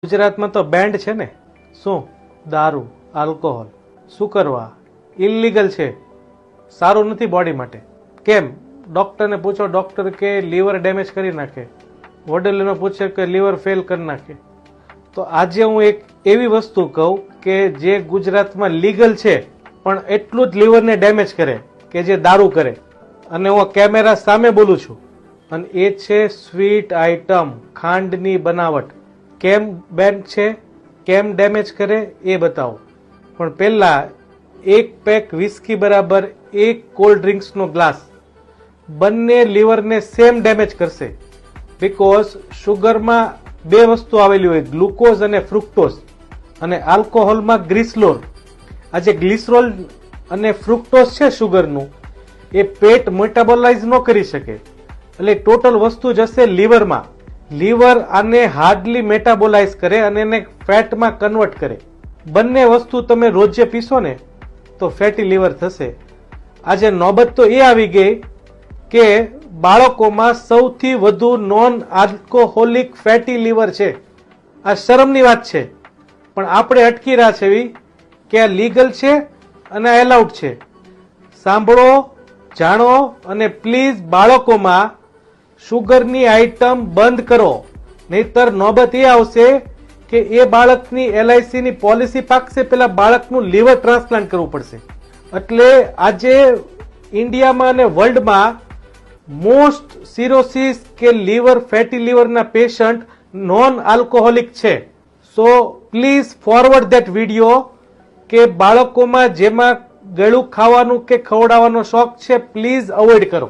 ગુજરાતમાં તો બેન્ડ છે ને, શું દારૂ, આલ્કોહોલ શું કરવા ઇલીગલ છે, સારું નથી બોડી માટે. કેમ? ડોક્ટરને પૂછો, ડોક્ટર કે લીવર ડેમેજ કરી નાખે, વડીલોને પૂછે કે લીવર ફેલ કરી નાખે. તો આજે હું એક એવી વસ્તુ કહું કે જે ગુજરાતમાં લીગલ છે પણ એટલું જ લીવરને ડેમેજ કરે કે જે દારૂ કરે. અને હું કેમેરા સામે બોલું છું, અને એ છે સ્વીટ આઇટમ, ખાંડની બનાવટ. કેમ બેન છે, કેમ ડેમેજ કરે એ બતાવો. પણ પહેલા એક પેક વિસ્કી બરાબર એક કોલ્ડ ડ્રિંક્સનો ગ્લાસ બંને લીવરને સેમ ડેમેજ કરશે. બીકોઝ શુગરમાં બે વસ્તુ આવેલી હોય, ગ્લુકોઝ અને ફ્રુક્ટોઝ, અને આલ્કોહોલમાં ગ્લિસરોલ. આ જે ગ્લિસરોલ અને ફ્રુક્ટોઝ છે શુગરનું, એ પેટ મેટાબોલાઇઝ ન કરી શકે, એટલે ટોટલ વસ્તુ જશે લીવરમાં. લીવર આને હાર્ડલી મેટાબોલાઇઝ કરે અને એને ફેટમાં કન્વર્ટ કરે. બંને વસ્તુ તમે રોજે પીશો ને તો ફેટી લીવર થશે. આજે નોબત તો એ આવી ગઈ કે બાળકોમાં સૌથી વધુ નોન આલ્કોહોલિક ફેટી લીવર છે. આ શરમની વાત છે, પણ આપણે અટકી રહ્યા છે એવી કે આ લીગલ છે અને આ એલાઉડ છે. સાંભળો, જાણો, અને પ્લીઝ બાળકોમાં શુગરની આઈટમ બંધ કરો, નહીતર નોબત એ આવશે કે એ બાળકની LIC ની પોલિસી પાકશે, પેલા બાળકનું લીવર ટ્રાન્સપ્લાન્ટ કરવું પડશે. એટલે આજે ઇન્ડિયામાં અને વર્લ્ડમાં મોસ્ટ સિરોસિસ કે લીવર ફેટી લીવરના પેશન્ટ નોન આલ્કોહોલિક છે. So please forward that video કે બાળકોમાં જેમાં ગળું ખાવાનું કે ખવડાવવાનો શોખ છે, પ્લીઝ અવોઇડ કરો.